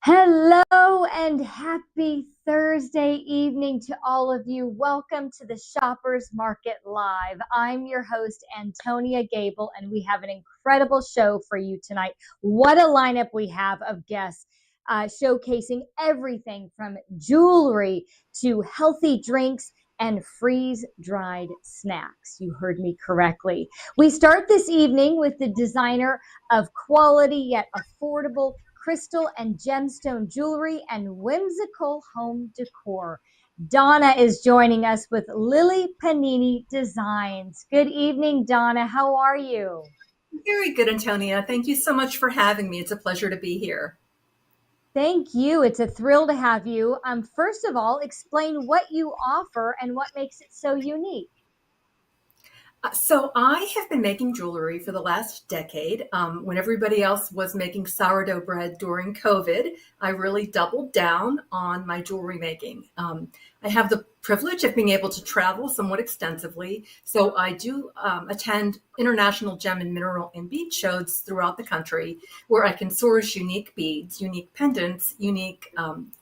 Hello and happy Thursday evening to all of you. Welcome to the Shoppers Market Live. I'm your host, Antonia Gable, and we have an incredible show for you tonight. What a lineup we have of guests showcasing everything from jewelry to healthy drinks and freeze-dried snacks. You heard me correctly. We start this evening with the designer of quality yet affordable crystal and gemstone jewelry and whimsical home decor. Donna is joining us with Lily Panini Designs. Good evening, Donna. How are you? Very good, Antonia. Thank you so much for having me. It's a pleasure to be here. Thank you. It's a thrill to have you. First of all, explain what you offer and what makes it so unique. So I have been making jewelry for the last decade. When everybody else was making sourdough bread during COVID, I really doubled down on my jewelry making. I have the privilege of being able to travel somewhat extensively. So I do attend international gem and mineral and bead shows throughout the country where I can source unique beads, unique pendants, unique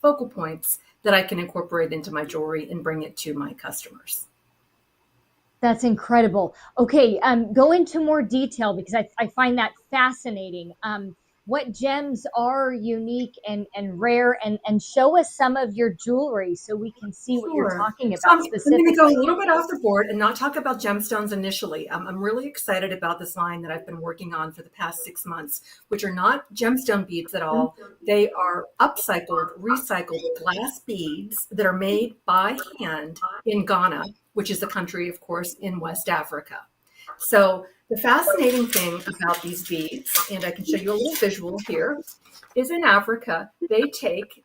focal points that I can incorporate into my jewelry and bring it to my customers. That's incredible. Okay, go into more detail because I find that fascinating. What gems are unique and rare, and show us some of your jewelry so we can see what you're talking So about I'm specifically. going to go a little bit off the board and not talk about gemstones initially. I'm really excited about this line that I've been working on for the past 6 months, which are not gemstone beads at all. They are upcycled, recycled glass beads that are made by hand in Ghana, which is a country, of course, in West Africa. So the fascinating thing about these beads, and I can show you a little visual here, is in Africa, they take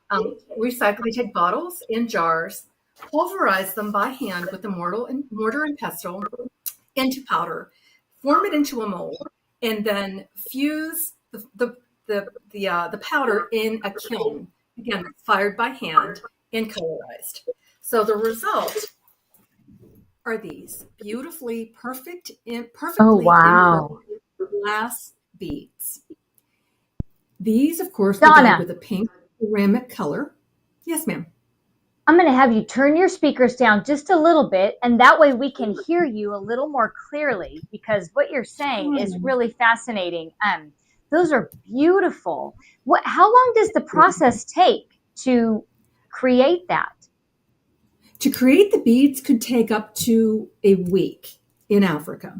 recycle, they take bottles and jars, pulverize them by hand with the mortar and pestle into powder, form it into a mold, and then fuse the powder in a kiln, again, fired by hand and colorized. So the result are these beautifully perfectly imperfect glass beads. These, of course, were dyed with a pink ceramic color. Yes, ma'am. I'm going to have you turn your speakers down just a little bit, and that way we can hear you a little more clearly, because what you're saying is really fascinating. Those are beautiful. How long does the process take to create that? To create the beads could take up to a week in Africa.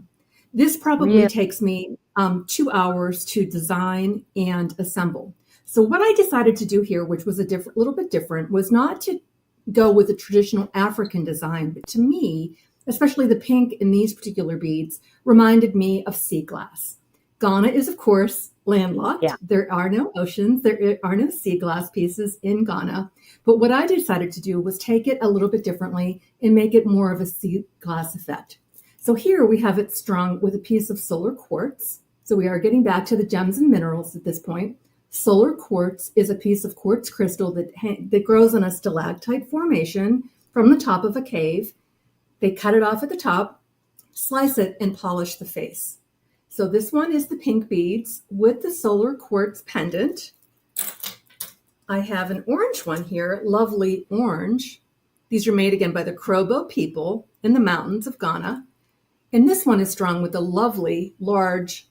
This probably takes me 2 hours to design and assemble. So what I decided to do here, which was little bit different, was not to go with a traditional African design, but to me, especially the pink in these particular beads, reminded me of sea glass. Ghana is, of course, landlocked. Yeah. There are no oceans. There are no sea glass pieces in Ghana. But what I decided to do was take it a little bit differently and make it more of a sea glass effect. So here we have it strung with a piece of solar quartz. So we are getting back to the gems and minerals at this point. Solar quartz is a piece of quartz crystal that grows in a stalactite formation from the top of a cave. They cut it off at the top, slice it, and polish the face. So this one is the pink beads with the solar quartz pendant. I have an orange one here, lovely orange. These are made again by the Krobo people in the mountains of Ghana. And this one is strung with a lovely, large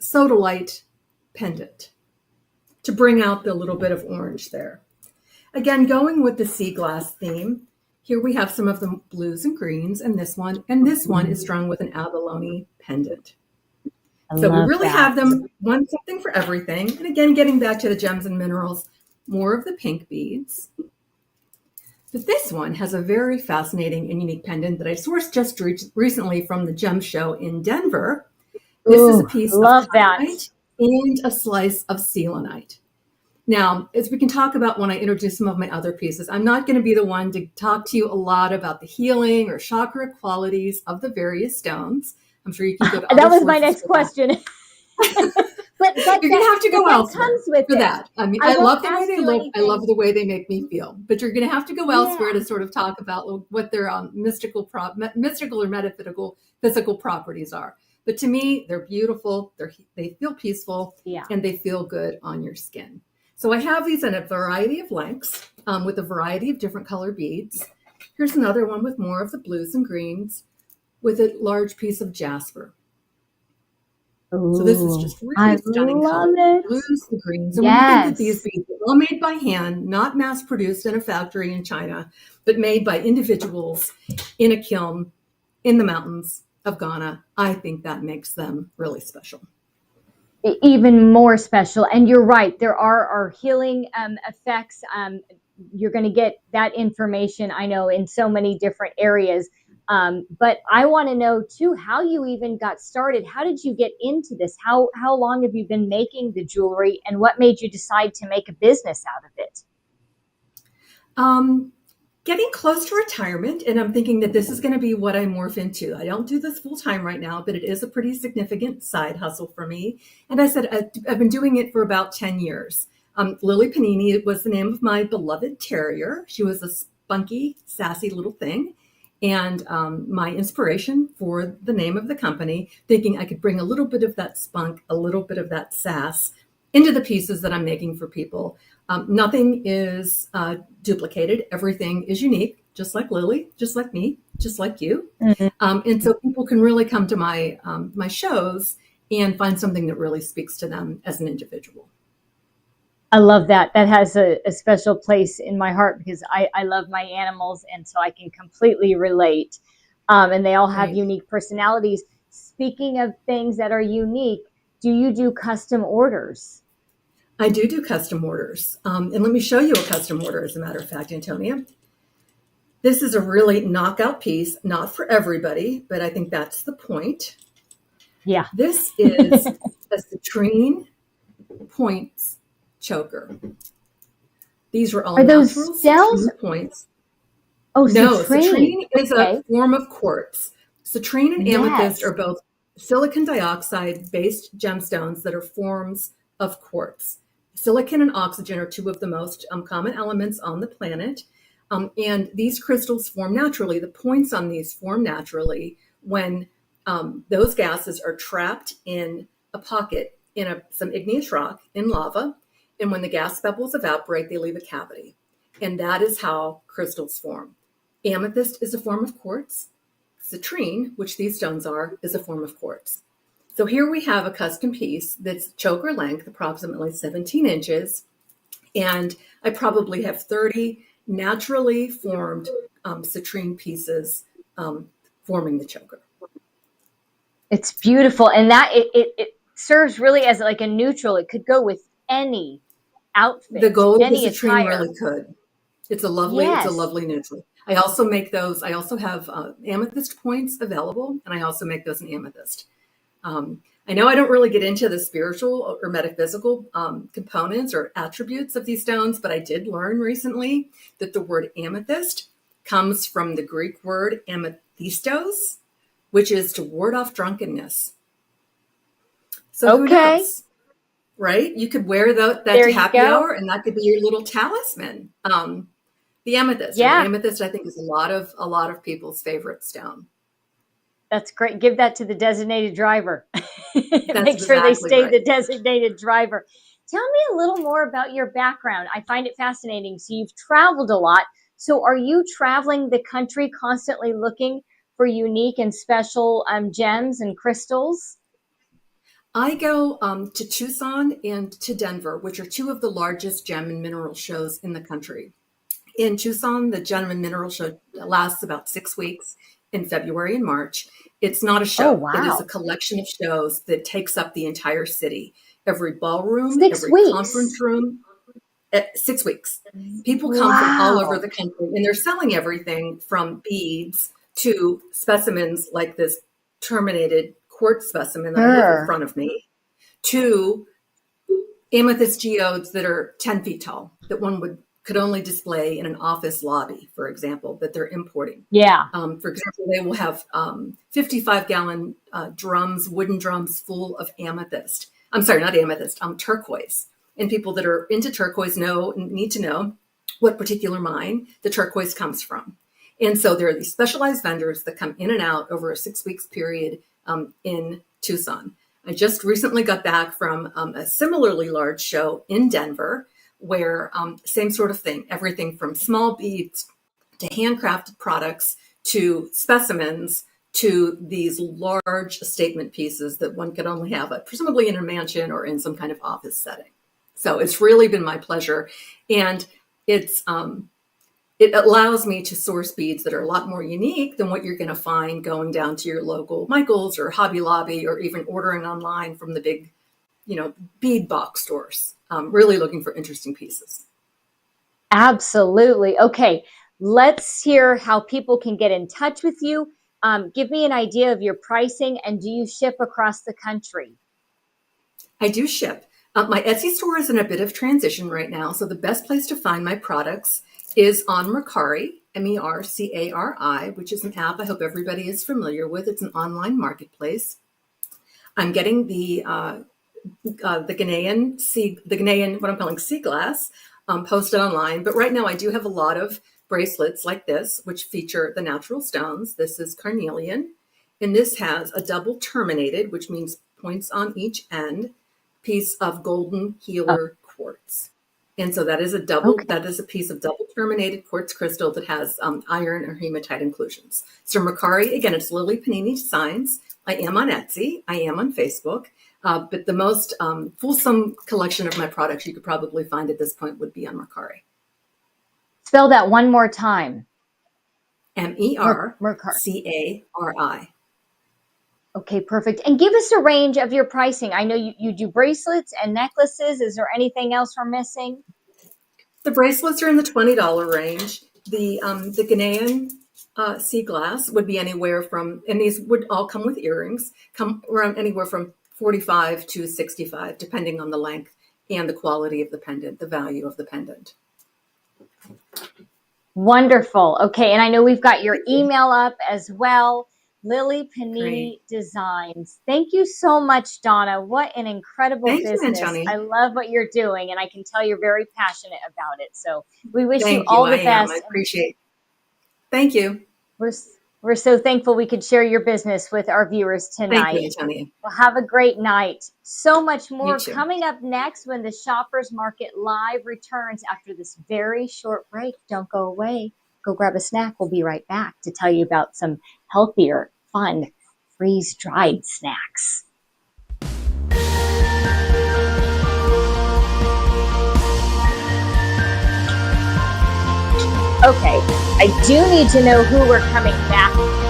sodalite pendant to bring out the little bit of orange there. Again, going with the sea glass theme, here we have some of the blues and greens and this one is strung with an abalone pendant. So we really have them, something for everything. And again, getting back to the gems and minerals, more of the pink beads. But this one has a very fascinating and unique pendant that I sourced just recently from the gem show in Denver. This is a piece of kyanite and a slice of selenite. Now, as we can talk about when I introduce some of my other pieces, I'm not going to be the one to talk to you a lot about the healing or chakra qualities of the various stones. I'm sure you can go to that was my next question. but You're going to have to go that elsewhere comes with for it. that. I mean, I I won't love the way ask they you look. I love anything. the way they make me feel. But you're going to have to go elsewhere Yeah. to sort of talk about what their mystical or metaphysical physical properties are. But to me, they're beautiful. They feel peaceful, Yeah. and they feel good on your skin. So I have these in a variety of lengths with a variety of different color beads. Here's another one with more of the blues and greens with a large piece of jasper. So this is Ooh, just really I stunning color. love it. Blues, the greens. And when you think that these Yes. beads are all made by hand, not mass produced in a factory in China, but made by individuals in a kiln in the mountains of Ghana, I think that makes them really special. Even more special. And you're right, there are healing effects. You're going to get that information, I know, in so many different areas. But I want to know too how you even got started. How did you get into this? How long have you been making the jewelry, and what made you decide to make a business out of it? Getting close to retirement, and I'm thinking that this is going to be what I morph into. I don't do this full time right now, but it is a pretty significant side hustle for me. And I said, I've been doing it for about 10 years. Lily Panini was the name of my beloved terrier. She was a spunky, sassy little thing. And my inspiration for the name of the company, thinking I could bring a little bit of that spunk, a little bit of that sass into the pieces that I'm making for people. Nothing is duplicated. Everything is unique, just like Lily, just like me, just like you. Mhm. And so people can really come to my shows and find something that really speaks to them as an individual. I love that. That has a special place in my heart because I love my animals, and so I can completely relate. And they all have Right. unique personalities. Speaking of things that are unique, do you do custom orders? I do custom orders. And let me show you a custom order, as a matter of fact, Antonia. This is a really knockout piece, not for everybody, but I think that's the point. Yeah. This is a citrine points choker. These are all Are those natural stems? citrine points. Oh, No, citrine. citrine is a Okay. form of quartz. Citrine and amethyst Yes. are both silicon dioxide based gemstones that are forms of quartz. Silicon and oxygen are two of the most common elements on the planet. And these crystals form naturally. The points on these form naturally when those gases are trapped in a pocket in some igneous rock in lava. And when the gas bubbles evaporate, they leave a cavity. And that is how crystals form. Amethyst is a form of quartz. Citrine, which these stones are, is a form of quartz. So here we have a custom piece that's choker length, approximately 17 inches. And I probably have 30 naturally formed citrine pieces forming the choker. It's beautiful. And that it serves really as like a neutral. It could go with any The outfit, gold of the any citrine attire. really could. It's a Yes. lovely neutral. I also make those. I also have amethyst points available, and I also make those in amethyst. I know I don't really get into the spiritual or metaphysical components or attributes of these stones, but I did learn recently that the word amethyst comes from the Greek word amethystos, which is to ward off drunkenness. So who Okay. knows, right? You could wear that There to you happy go. hour, and that could be your little talisman. The amethyst, and Yeah. amethyst, I think, is a lot of people's favorite stone. That's great. Give that to the designated driver. That's Make sure they exactly stay right. the designated driver. Tell me a little more about your background. I find it fascinating. So you've traveled a lot. So are you traveling the country constantly looking for unique and special gems and crystals? I go to Tucson and to Denver, which are two of the largest gem and mineral shows in the country. In Tucson, the Gem and Mineral Show lasts about 6 weeks in February and March. It's not a Oh, show. It is a wow. collection of shows that takes up the entire city. Every ballroom, Six every conference weeks. room, 6 weeks. People come from all over Wow. the country, and they're selling everything from beads to specimens like this terminated quartz specimen that I have in Sure. front of me, to amethyst geodes that are 10 feet tall that one could only display in an office lobby, for example, that they're importing. Yeah. For example, they will have 55-gallon drums, wooden drums full of amethyst. I'm sorry, not amethyst, turquoise. And people that are into turquoise need to know what particular mine the turquoise comes from. And so there are these specialized vendors that come in and out over a 6 weeks period in Tucson. I just recently got back from a similarly large show in Denver where same sort of thing, everything from small beads to handcrafted products to specimens to these large statement pieces that one could only have, presumably in a mansion or in some kind of office setting. So it's really been my pleasure. And it allows me to source beads that are a lot more unique than what you're going to find going down to your local Michael's or Hobby Lobby or even ordering online from the big, bead box stores. Really looking for interesting pieces. Absolutely. Okay, let's hear how people can get in touch with you. Give me an idea of your pricing, and do you ship across the country? I do ship. My Etsy store is in a bit of transition right now, so the best place to find my products is on Mercari, Mercari, which is an app I hope everybody is familiar with. It's an online marketplace. I'm getting the Ghanaian, what I'm calling sea glass, posted online. But right now I do have a lot of bracelets like this, which feature the natural stones. This is carnelian, and this has a double terminated, which means points on each end, piece of golden healer quartz. And so that is a piece of double terminated quartz crystal that has iron or hematite inclusions. So Mercari, again, it's Lily Panini Designs. I am on Etsy. I am on Facebook. But the most fulsome collection of my products you could probably find at this point would be on Mercari. Spell that one more time. Mercari. Okay, perfect. And give us a range of your pricing. I know you do bracelets and necklaces. Is there anything else we're missing? The bracelets are in the $20 range. The Ghanaian sea glass would be anywhere from, and these would all come with earrings, come around anywhere from $45 to $65, depending on the length and the quality of the pendant, the value of the pendant. Wonderful. Okay, and I know we've got your email up as well. Lily Panini Designs. Thank you so much, Donna. What an incredible business. I love what you're doing, and I can tell you're very passionate about it. So we wish you all the best. I appreciate it. Thank you. We're so thankful we could share your business with our viewers tonight. Thank you, Antonia. Well, have a great night. So much more coming up next when the Shoppers Market Live returns after this very short break. Don't go away. Go grab a snack. We'll be right back to tell you about some healthier, fun, freeze-dried snacks. Okay, I do need to know who we're coming back with.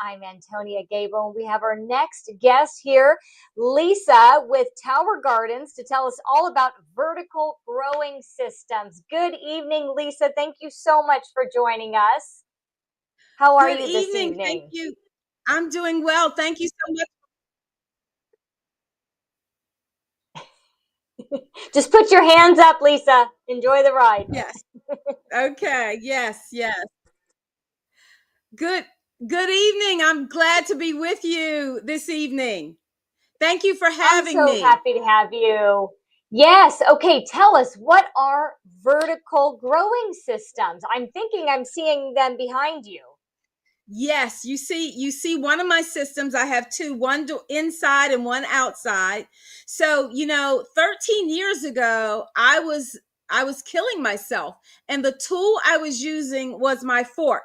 I'm Antonia Gable. We have our next guest here, Lisa with Tower Gardens, to tell us all about vertical growing systems. Good evening, Lisa. Thank you so much for joining us. How are Good you this evening. Thank evening? you. I'm doing well. Thank you so much. Just put your hands up, Lisa. Enjoy the ride. Yes. Okay. Yes. Yes. Good. Good evening. I'm glad to be with you this evening. Thank you for I'm having so me. happy to have you. Yes. Okay. Tell us, what are vertical growing systems? I'm thinking I'm seeing them behind you. Yes, you see one of my systems. I have two, one inside and one outside. So, 13 years ago, I was killing myself, and the tool I was using was my fork.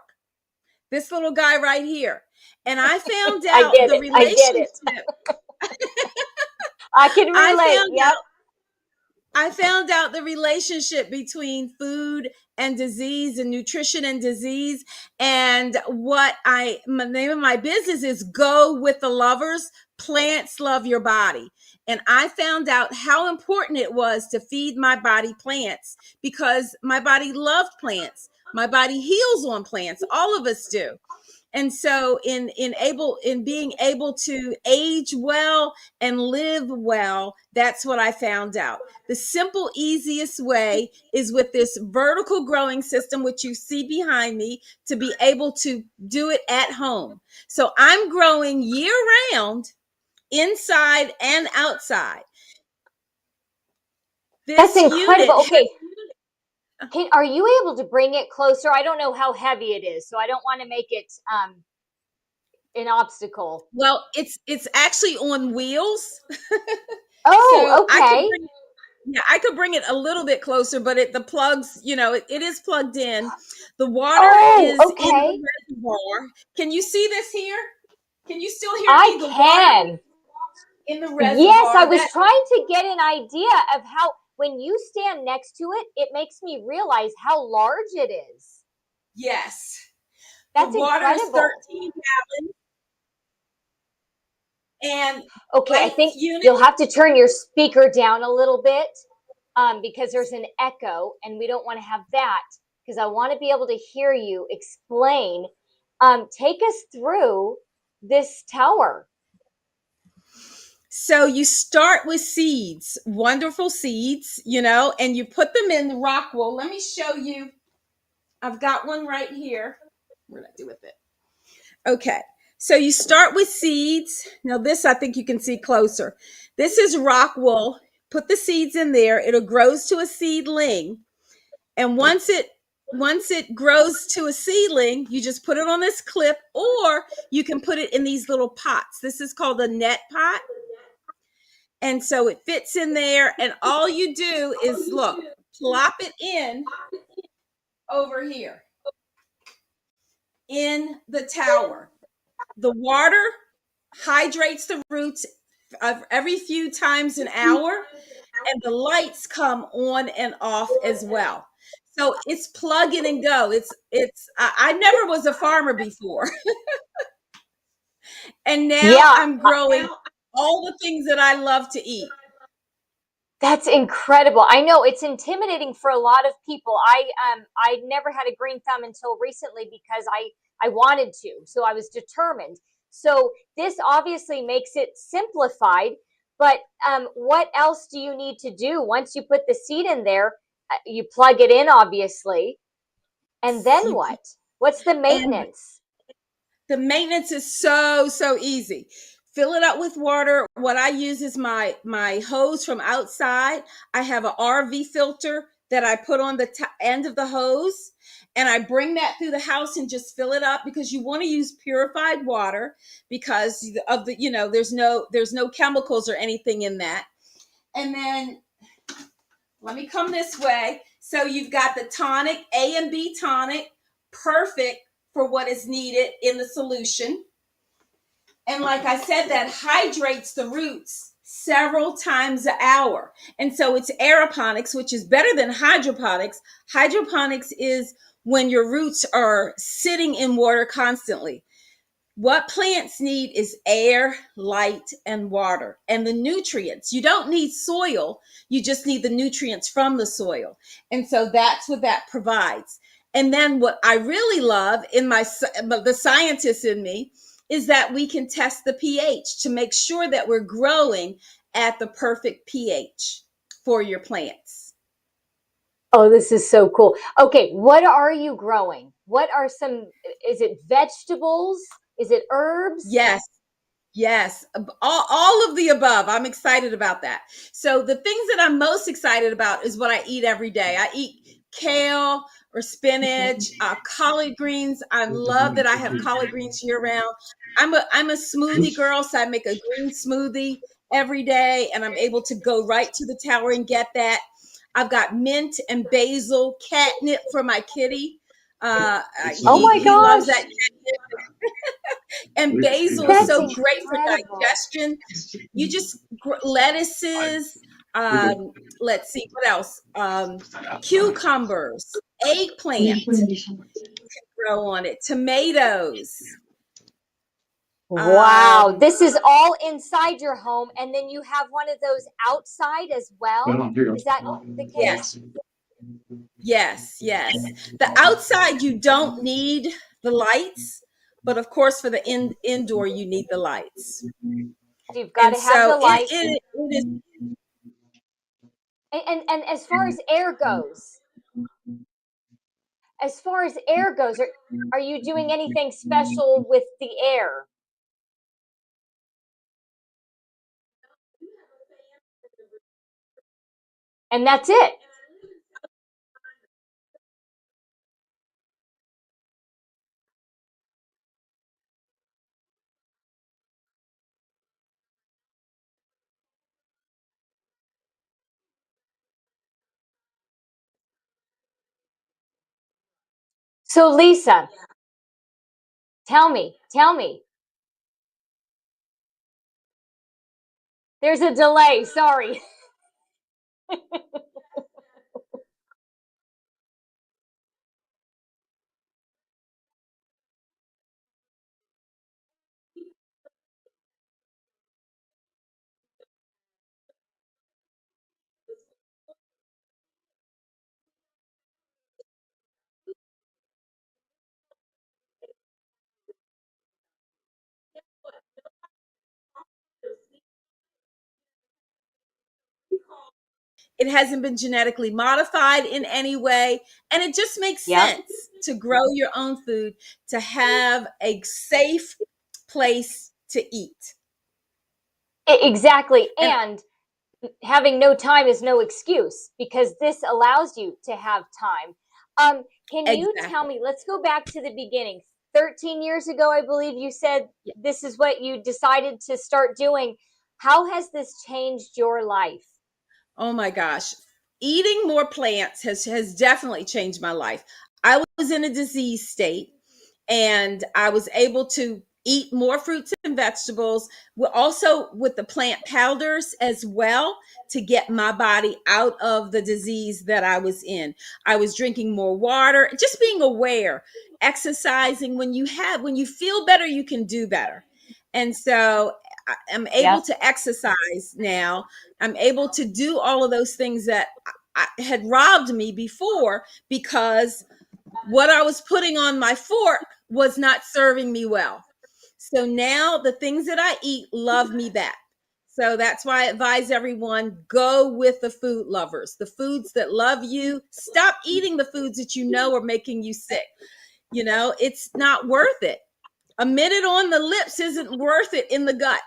This little guy right here. And I found I out get the it. I get it. relationship. I can I relate. found Yep. I found out the relationship between food and disease and nutrition and disease. And my name of my business is Go with the Lovers. Plants love your body. And I found out how important it was to feed my body plants because my body loved plants. My body heals on plants. All of us do. And so in being able to age well and live well, that's what I found out. The simple easiest way is with this vertical growing system, which you see behind me, to be able to do it at home. So I'm growing year round, inside and outside. That's This incredible. unit Okay. Are you able to bring it closer? I don't know how heavy it is, so I don't want to make it an obstacle. well, it's actually on wheels. So Oh, okay. I could bring it a little bit closer, but the plugs, it is plugged in. The water Oh, is in the okay. reservoir. Can you see this here? Can you still hear I me? The water can. in the Yes, I reservoir. was trying to get an idea of how, when you stand next to it, it makes me realize how large it is. Yes. The That's water is incredible. 13 and Okay, I my think unit. you'll have to turn your speaker down a little bit because there's an echo, and we don't want to have that because I want to be able to hear you explain. Take us through this tower. So you start with seeds, wonderful seeds, and you put them in the rock wool. Let me show you. I've got one right here. What did I do with it? Okay. So you start with seeds. Now this I think you can see closer. This is rock wool. Put the seeds in there. It'll grows to a seedling. And once it grows to a seedling, you just put it on this clip, or you can put it in these little pots. This is called a net pot. And so it fits in there. And all you do is look, plop it in over here in the tower. The water hydrates the roots every few times an hour, and the lights come on and off as well. So it's plug in and go. I never was a farmer before, and now Yeah, I'm growing all the things that I love to eat. that's incredible. I know it's intimidating for a lot of people. I never had a green thumb until recently because I wanted to. So I was determined. So this obviously makes it simplified, but what else do you need to do once you put the seed in there? You plug it in obviously, and then You, what? What's the and maintenance? the maintenance is so easy. Fill it up with water. What I use is my hose from outside. I have an RV filter that I put on the end of the hose, and I bring that through the house and just fill it up because you want to use purified water because of there's no chemicals or anything in that. And then let me come this way. So you've got the tonic, A and B tonic, perfect for what is needed in the solution. And like I said, that hydrates the roots several times an hour. And so it's aeroponics, which is better than hydroponics. Hydroponics is when your roots are sitting in water constantly. What plants need is air, light, and water, and the nutrients. You don't need soil, you just need the nutrients from the soil. And so that's what that provides. And then what I really love in the scientist in me is that we can test the pH to make sure that we're growing at the perfect pH for your plants. Oh, this is so cool. Okay, what are you growing? What are is it vegetables? Is it herbs? Yes. Yes, all of the above. I'm excited about that. So the things that I'm most excited about is what I eat every day. I eat kale or spinach, collard greens. I love that I have collard greens year round. I'm a smoothie girl, so I make a green smoothie every day, and I'm able to go right to the tower and get that. I've got mint and basil catnip for my kitty. Oh my He loves gosh. that catnip. And basil is That's so great for incredible. digestion. You just lettuces. Let's see what else. Cucumbers, eggplant grow on it. Tomatoes. Wow, this is all inside your home, and then you have one of those outside as well. Is that the case? Yes, yes, yes. The outside you don't need the lights, but of course for the indoor you need the lights. You've got And to have so the lights. it is. And as far as air goes, are you doing anything special with the air? And that's it. So Lisa, tell me. There's a delay. Sorry. It hasn't been genetically modified in any way. And it just makes Yep. sense to grow your own food, to have a safe place to eat. Exactly. And And having no time is no excuse because this allows you to have time. Can you tell exactly. me, let's go back to the beginning. 13 years ago, I believe you said this is what you decided to start doing. How has this changed your life? Oh my gosh. Eating more plants has definitely changed my life. I was in a disease state and I was able to eat more fruits and vegetables, also with the plant powders as well to get my body out of the disease that I was in. I was drinking more water, just being aware, exercising. When you feel better, you can do better. And so I'm able Yep. to exercise now. I'm able to do all of those things that had robbed me before because what I was putting on my fork was not serving me well. So now the things that I eat love me back. So that's why I advise everyone go with the food lovers, the foods that love you. Stop eating the foods that you know are making you sick. It's not worth it. A minute on the lips isn't worth it in the gut.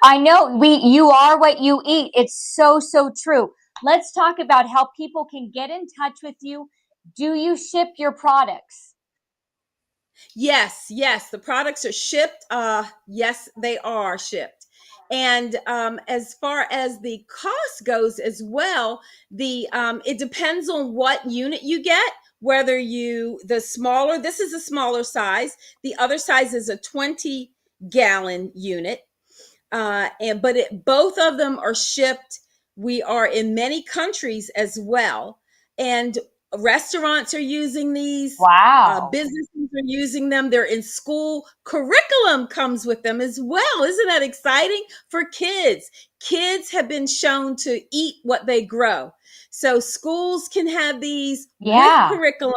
I know you are what you eat. It's so true. Let's talk about how people can get in touch with you. Do you ship your products? Yes, the products are shipped. Yes, they are shipped. And as far as the cost goes as well, the it depends on what unit you get. Whether the smaller, this is a smaller size. The other size is a 20-gallon unit. Both of them are shipped. We are in many countries as well. And Restaurants are using these. Wow. Businesses are using them. They're in school. Curriculum comes with them as well. Isn't that exciting for kids? Kids have been shown to eat what they grow. So schools can have these with Yeah. curriculum.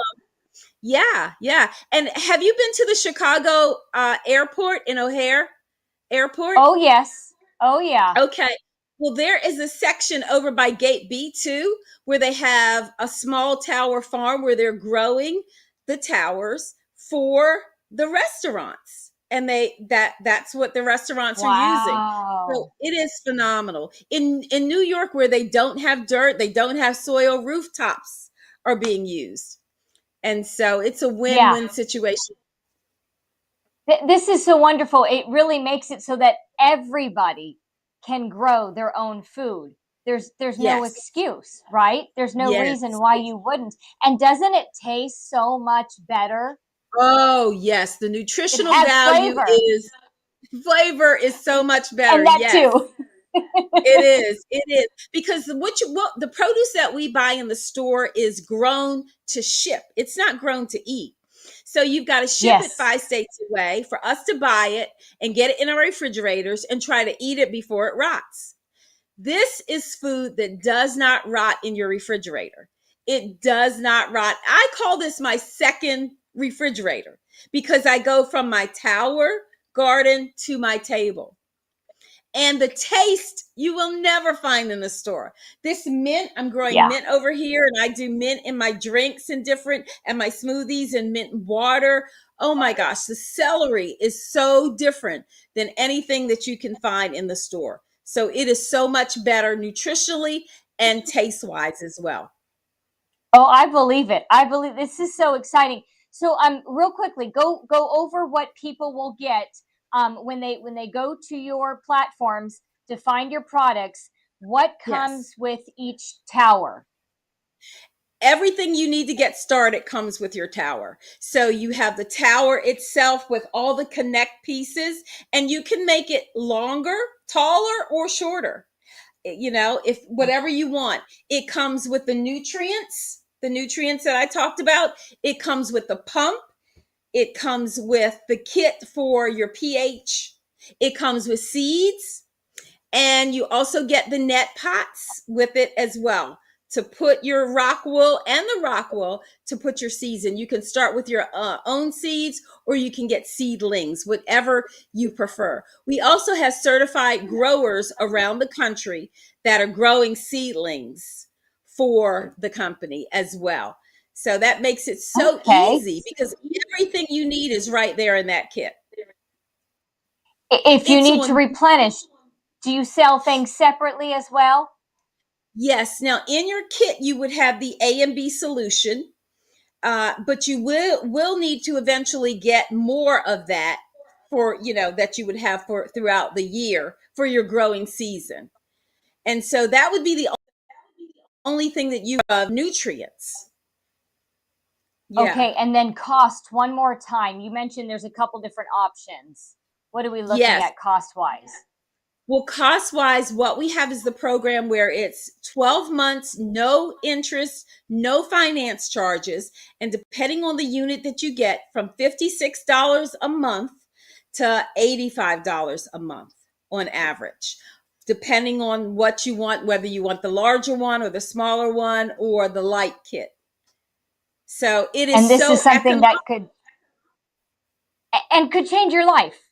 Yeah, yeah. And have you been to the Chicago airport in O'Hare Airport? Oh, yes. Oh, yeah. Okay. Well, there is a section over by Gate B2 where they have a small tower farm where they're growing the towers for the restaurants. And that's what the restaurants are using. So Wow. it is phenomenal. In New York, where they don't have dirt, they don't have soil, rooftops are being used. And so it's a Yeah. win-win situation. This is so wonderful. It really makes it so that everybody can grow their own food. There's no Yes. excuse, right? There's no Yes. reason why you wouldn't. And doesn't it taste so much better? Oh, yes. The It nutritional has value flavor. is so much better. And that Yes. too. It is. It is. Because what the produce that we buy in the store is grown to ship. It's not grown to eat. So you've got to ship it Yes. 5 states away for us to buy it and get it in our refrigerators and try to eat it before it rots. This is food that does not rot in your refrigerator. It does not rot. I call this my second refrigerator because I go from my tower garden to my table. And the taste you will never find in the store. This mint, I'm growing Yeah. mint over here, and I do mint in my drinks and my smoothies and mint water. Oh my gosh, the celery is so different than anything that you can find in the store. So it is so much better nutritionally and taste-wise as well. Oh, I believe it. I believe this is so exciting. So, real quickly, go over what people will get when they go to your platforms to find your products. What comes Yes. with each tower? Everything you need to get started comes with your tower. So you have the tower itself with all the connect pieces, and you can make it longer, taller, or shorter. If whatever you want. It comes with the nutrients that I talked about. It comes with the pump. It comes with the kit for your pH. It comes with seeds. And you also get the net pots with it as well to put your rock wool and the rock wool to put your seeds in. You can start with your own seeds, or you can get seedlings, whatever you prefer. We also have certified growers around the country that are growing seedlings for the company as well. So that makes it so Okay. easy because everything you need is right there in that kit. If you It's need to on replenish, do you sell things separately as well? Yes. Now, in your kit, you would have the A and B solution, but you will need to eventually get more of that that you would have for throughout the year for your growing season. And so that would be the only thing that you have nutrients. Yeah. Okay, and then cost one more time. You mentioned there's a couple different options. What are we looking Yes. at cost-wise? Well, cost wise, what we have is the program where it's 12 months, no interest, no finance charges. And depending on the unit that you get, from $56 a month to $85 a month on average, depending on what you want, whether you want the larger one or the smaller one or the light kit. So it And is this is so something economical. that could change your life,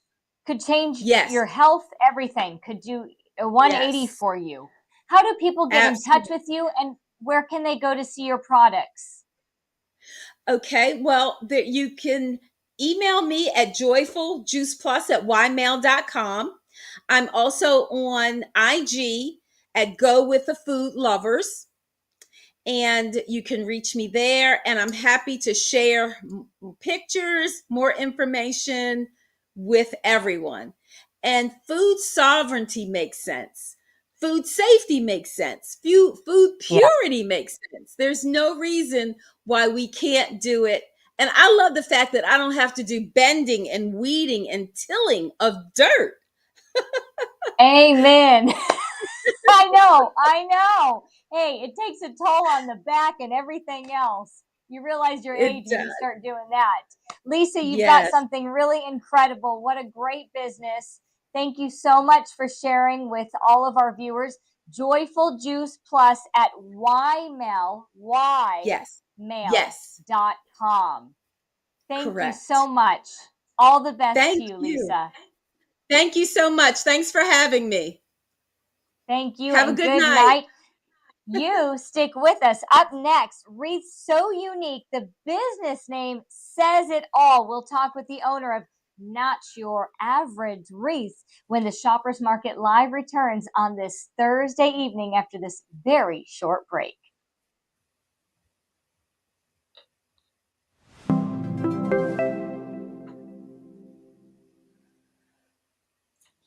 could change Yes, your health, everything, could do a 180 yes, for you. How do people get in touch absolutely. with you, and where can they go to see your products? Okay, well, you can email me at joyfuljuiceplus@ymail.com. I'm also on IG at Go With The Food Lovers, and you can reach me there. And I'm happy to share pictures, more information with everyone. And food sovereignty makes sense. Food safety makes sense. Food Yeah. purity makes sense. There's no reason why we can't do it. And I love the fact that I don't have to do bending and weeding and tilling of dirt. Amen. I know. Hey, it takes a toll on the back and everything else. You realize your age It when you does. start doing that. Lisa, you've got Yes. something really incredible. What a great business. Thank you so much for sharing with all of our viewers. Joyful Juice Plus at ymail, Yes. Yes. ymail.com. Thank you so Correct. much. All the best to Thank you, you. Lisa. Thank you so much. Thanks for having me. Thank you Have a and good good night. night. You stick with us. Up next, Wreath So Unique. The business name says it all. We'll talk with the owner of Not Your Average Wreath when the Shoppers Market Live returns on this Thursday evening after this very short break.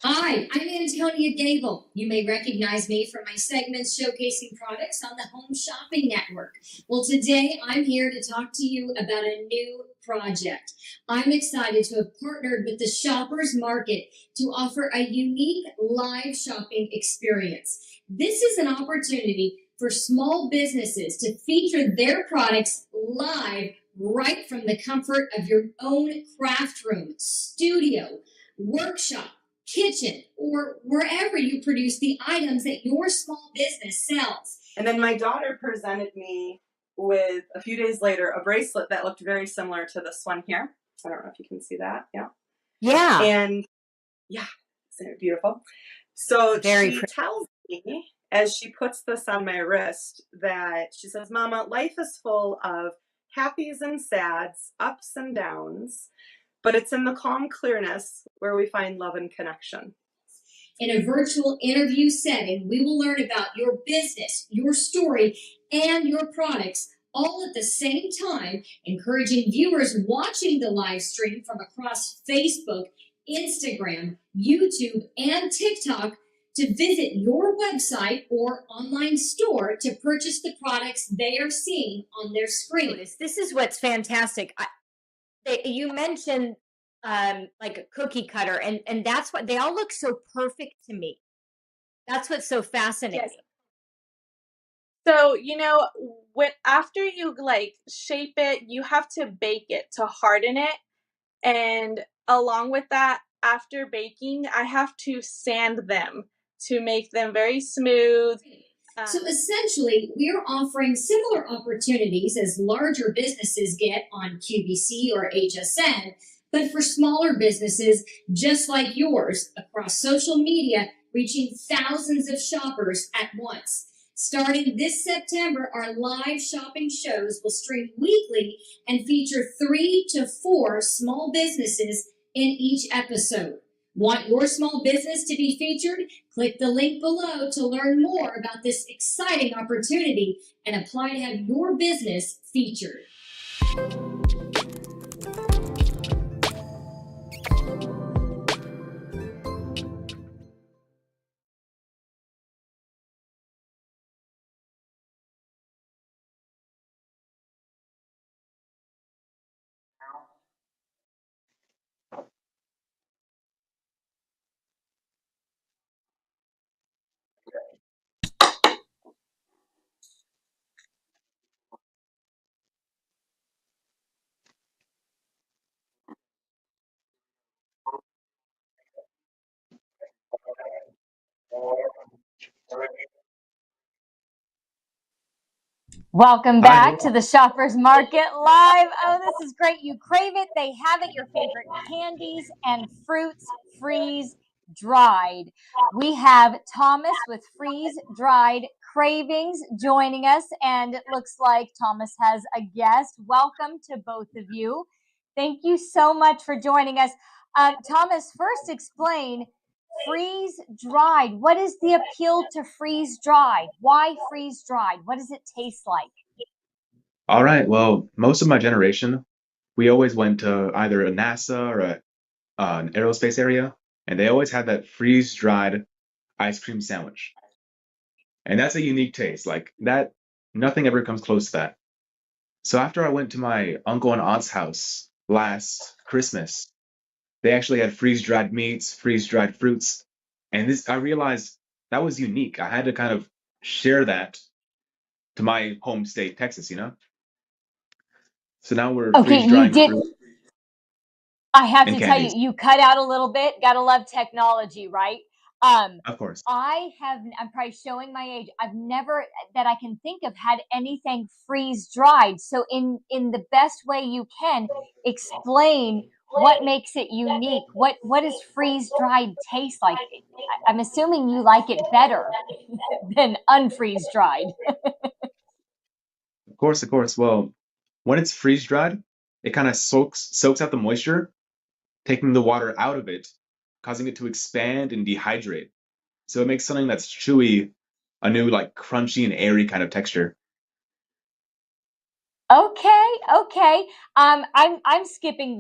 Hi, I'm Antonia Gable. You may recognize me from my segments showcasing products on the Home Shopping Network. Well, today I'm here to talk to you about a new project. I'm excited to have partnered with the Shoppers Market to offer a unique live shopping experience. This is an opportunity for small businesses to feature their products live right from the comfort of your own craft room, studio, workshop, kitchen, or wherever you produce the items that your small business sells. And then my daughter presented me with, a few days later, a bracelet that looked very similar to this one here. I don't know if you can see that. Yeah. Yeah. And yeah, isn't it beautiful? So Very she pretty. tells me, as she puts this on my wrist, that she says, Mama, life is full of happies and sads, ups and downs, but it's in the calm clearness where we find love and connection. In a virtual interview setting, we will learn about your business, your story, and your products all at the same time, encouraging viewers watching the live stream from across Facebook, Instagram, YouTube, and TikTok to visit your website or online store to purchase the products they are seeing on their screen. This is what's fantastic. You mentioned like a cookie cutter, and that's what they all look so perfect to me. That's what's so fascinating. Yes. So, when after you like shape it, you have to bake it to harden it. And along with that, after baking, I have to sand them to make them very smooth. So essentially, we're offering similar opportunities as larger businesses get on QVC or HSN, but for smaller businesses just like yours across social media, reaching thousands of shoppers at once. Starting this September, our live shopping shows will stream weekly and feature 3 to 4 small businesses in each episode. Want your small business to be featured? Click the link below to learn more about this exciting opportunity and apply to have your business featured. Welcome back to the Shoppers Market Live. Oh, this is great. You crave it, they have it. Your favorite candies and fruits freeze dried. We have Thomas with Freeze Dried Cravings joining us, and it looks like Thomas has a guest. Welcome to both of you. Thank you so much for joining us. Thomas, first explain freeze dried. What is the appeal to freeze dried? Why freeze dried? What does it taste like? All right. Well, most of my generation, we always went to either a NASA or an aerospace area, and they always had that freeze-dried ice cream sandwich. And that's a unique taste. Like that, nothing ever comes close to that. So after I went to my uncle and aunt's house last Christmas, they actually had freeze-dried meats, freeze-dried fruits, and I realized that was unique. I had to kind of share that to my home state, Texas, So now we're Okay, freeze you drying did. fruit I have and to tell you, candies, you cut out a little bit. Gotta love technology, right? of course. I'm probably showing my age. I've never that I can think of had anything freeze dried. So in the best way you can, explain what makes it unique. What does freeze dried taste like? I'm assuming you like it better than unfreeze dried. Of course, of course. Well, when it's freeze dried, it kind of soaks out the moisture, taking the water out of it, causing it to expand and dehydrate. So it makes something that's chewy a new like crunchy and airy kind of texture. Okay, okay. I'm skipping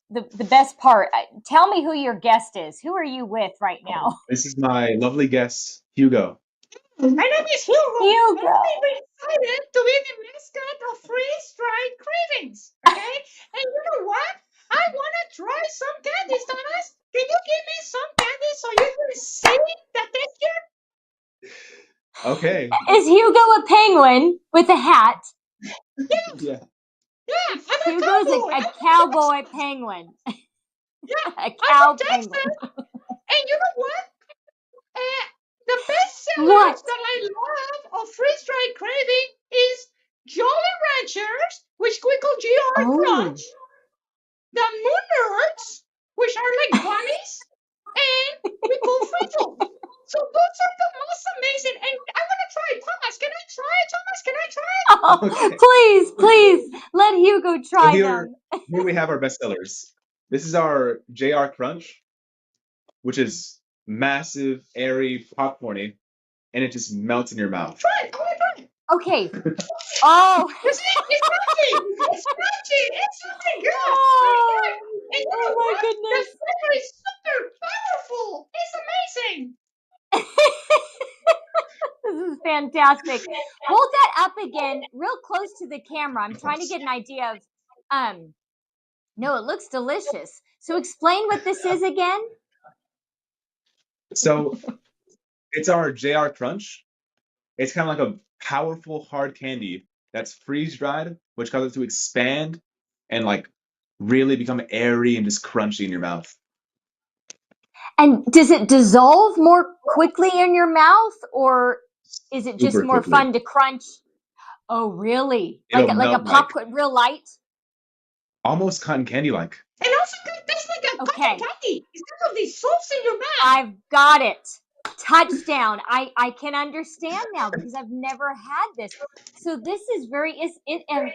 the best part. Tell me who your guest is. Who are you with right now? This is my lovely guest, Hugo. My name is Hugo. Hugo. I'm very excited to be the mascot of freeze-dried cravings. Okay? And you know what? I want to try some candies, Thomas. Can you give me some candy so you can see the texture? Okay. Is Hugo a penguin with a hat? Yeah. Yeah, I'm a Hugo's cowboy. a cowboy penguin. Yeah, A I'm cow from penguin. Texas. And you know what? The best What? sellers that I love of freeze-dried craving is Jolly Ranchers, which we call GR Oh. Crunch, the Moon Nerds, which are like bunnies, and we call Frizzles. So those are the most amazing. And I want to try it. Thomas, can I try it? Thomas, can I try it? Oh, Okay. please, let Hugo So try here them. we have our bestsellers. This is our JR Crunch, which is massive, airy, popcorny, and it just melts in your mouth. Try it. I want to try it. Okay. Oh. You see, it's crunchy. It's crunchy. It's really good. Oh, And you oh know my what? goodness. The flavor is super powerful. It's amazing. This is fantastic. Hold that up again, real close to the camera. I'm trying to get an idea of. No, it looks delicious. So explain what this is again. So it's our JR Crunch. It's kind of like a powerful hard candy that's freeze dried, which causes it to expand and like really become airy and just crunchy in your mouth. And does it dissolve more quickly in your mouth, or is it just Super more quickly. fun to crunch? Oh, really? It'll Like a melt popcorn, real light? almost cotton candy like. And also it tastes like a Okay. cotton candy instead of these sauce in your mouth. I've got it. Touchdown. I can understand now because I've never had this. So this is very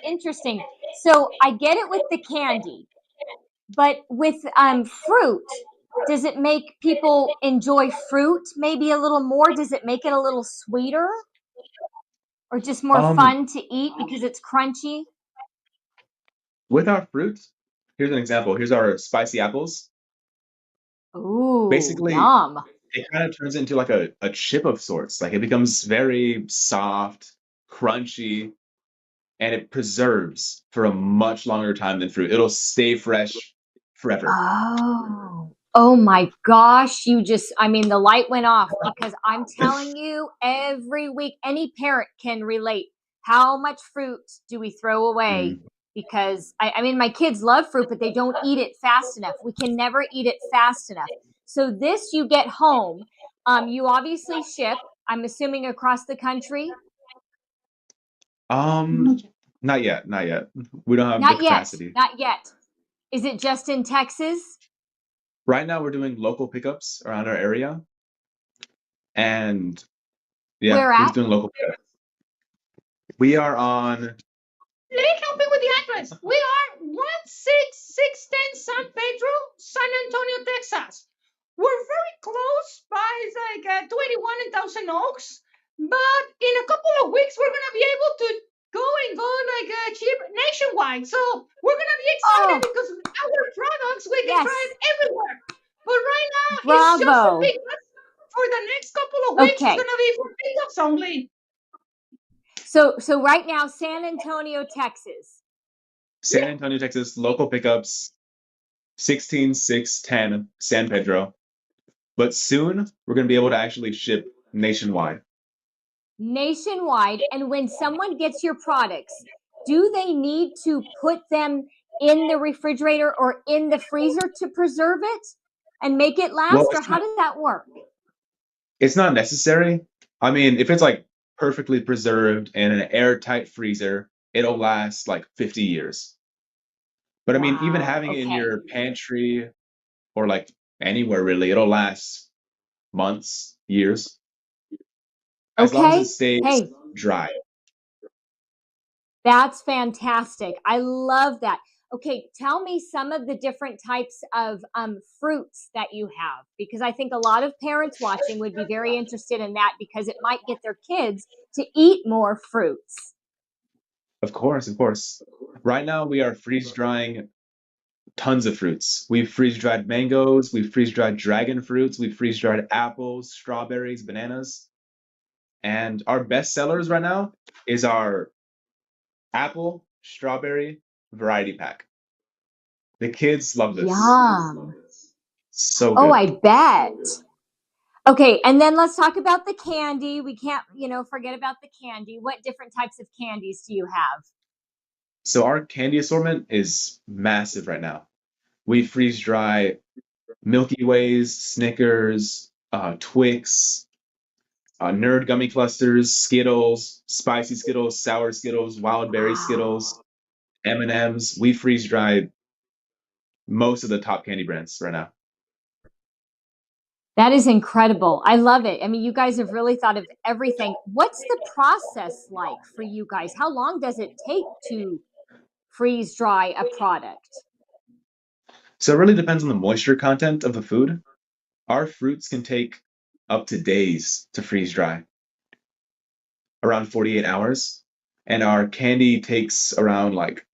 interesting. So I get it with the candy, but with fruit, does it make people enjoy fruit maybe a little more? Does it make it a little sweeter, or just more fun to eat because it's crunchy? With our fruit, here's an example. Here's our spicy apples. Ooh, Basically, yum. it kind of turns into like a chip of sorts. Like it becomes very soft, crunchy, and it preserves for a much longer time than fruit. It'll stay fresh forever. Oh my gosh, the light went off because I'm telling you, every week, any parent can relate. How much fruit do we throw away? Because my kids love fruit, but they don't eat it fast enough. We can never eat it fast enough. So this you get home. You obviously ship, I'm assuming, across the country. Not yet, not yet. We don't have the Not yet, capacity. not yet. Is it just in Texas? Right now, we're doing local pickups around our area, and yeah, Where we're at? just doing local pickups. We are on. Let me help you with the address. We are 16610 San Pedro, San Antonio, Texas. We're very close by like 21 and Thousand Oaks, but in a couple of weeks we're gonna be able to go like cheap nationwide. So we're gonna be excited because our products we can try it everywhere. But right now it's just for pickups. For the next couple of weeks, it's gonna be for pickups only. So right now, San Antonio, Texas. San Antonio, Texas, local pickups, 16610 San Pedro. But soon we're going to be able to actually ship nationwide. Nationwide. And when someone gets your products, do they need to put them in the refrigerator or in the freezer to preserve it and make it last? Well, Or how does that work? it's not necessary. I mean, if it's like perfectly preserved in an airtight freezer, it'll last like 50 years. But I mean, even Wow. having it in Okay. your pantry or like anywhere really, it'll last months, years, as long as it Okay. stays Hey, dry. that's fantastic. I love that. Okay, tell me some of the different types of fruits that you have, because I think a lot of parents watching would be very interested in that because it might get their kids to eat more fruits. Of course, of course. Right now we are freeze drying tons of fruits. We've freeze dried mangoes, we've freeze dried dragon fruits, we've freeze dried apples, strawberries, bananas. And our best sellers right now is our apple strawberry variety pack. The kids love this. Yum. So Oh, good. I bet. Okay, and then let's talk about the candy. We can't, forget about the candy. What different types of candies do you have? So our candy assortment is massive right now. We freeze dry Milky Ways, Snickers, Twix, Nerd gummy clusters, Skittles, spicy Skittles, sour Skittles, wild berry Skittles, Wow. M&Ms. We freeze dried most of the top candy brands right now. That is incredible. I love it. I mean, you guys have really thought of everything. What's the process like for you guys? How long does it take to freeze dry a product? So it really depends on the moisture content of the food. Our fruits can take up to days to freeze dry, around 48 hours. And our candy takes around like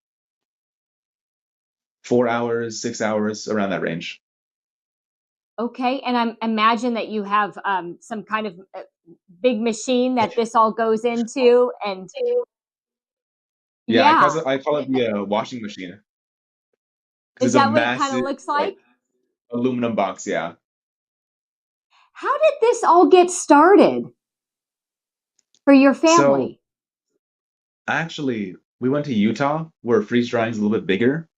4 hours, 6 hours, around that range. Okay, and I imagine that you have some kind of big machine that this all goes into, and Yeah, yeah, I call it the washing machine because is it's a that what it kind of massive looks like like? aluminum box. Yeah. How did this all get started for your So family? actually, we went to Utah where freeze drying is a little bit bigger,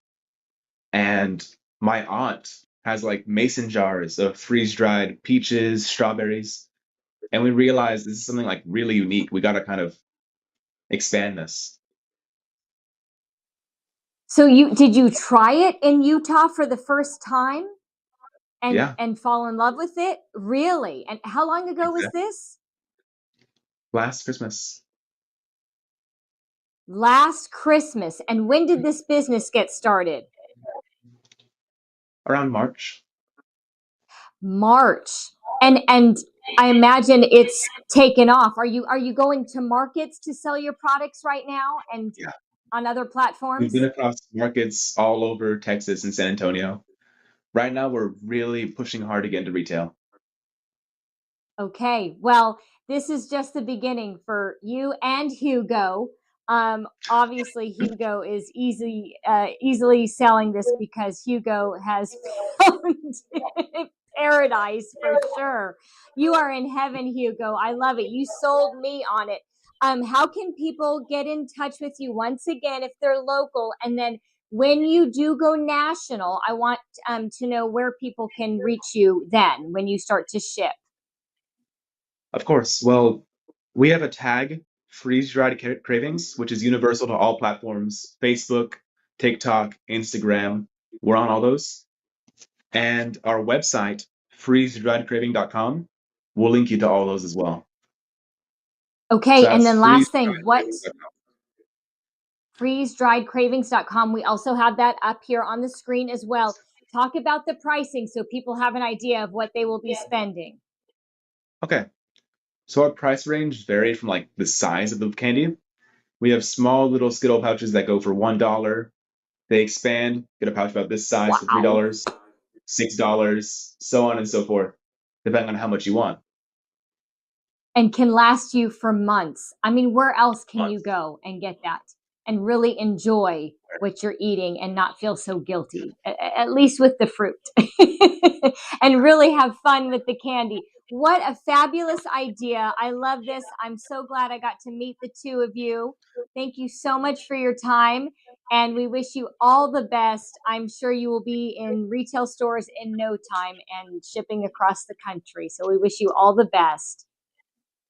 and my aunt has like mason jars of freeze dried peaches, strawberries, and we realized this is something like really unique. We got to kind of expand this. So did you try it in Utah for the first time and Yeah, fall in love with it? Really? And how long ago was exactly. this? Last Christmas, Last Christmas. And when did this business get started? around March. March. And I imagine it's taken off. Are you going to markets to sell your products right now and Yeah, on other we've been platforms? across markets all over Texas and San Antonio. Right now, we're really pushing hard to get into retail. Okay. Well, this is just the beginning for you and Hugo. Obviously, Hugo is easily selling this because Hugo has found paradise for sure. You are in heaven, Hugo. I love it. You sold me on it. How can people get in touch with you once again if they're local? And then when you do go national, I want to know where people can reach you then when you start to ship. Of course. Well, we have a tag, freeze dried cravings, which is universal to all platforms: Facebook, TikTok, Instagram. We're on all those. And our website, freezedriedcraving.com, we'll link you to all those as well. So Okay, and that's then last thing, what freezedriedcraving.com. freezedriedcravings.com. We also have that up here on the screen as well. Talk about the pricing so people have an idea of what they will be spending. Okay. So our price range vary from like the size of the candy. We have small little Skittle pouches that go for $1. They expand, get a pouch about this size for Wow. $3, $6, so on and so forth, depending on how much you want. And can last you for months. I mean, where else can you Months. go and get that? and really enjoy what you're eating and not feel so guilty, at least with the fruit, and really have fun with the candy. What a fabulous idea. I love this. I'm so glad I got to meet the two of you. Thank you so much for your time. And we wish you all the best. I'm sure you will be in retail stores in no time and shipping across the country. So we wish you all the best.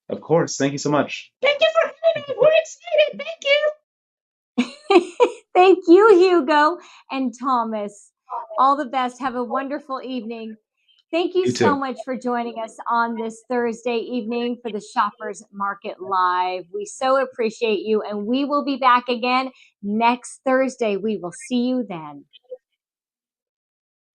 Of course. Thank you so much. Thank you for having me. We're excited. Thank you. Thank you, Hugo and Thomas. All the best. Have a wonderful evening. Thank you You so too. much for joining us on this Thursday evening for the Shoppers Market Live. We so appreciate you, and we will be back again next Thursday. We will see you then.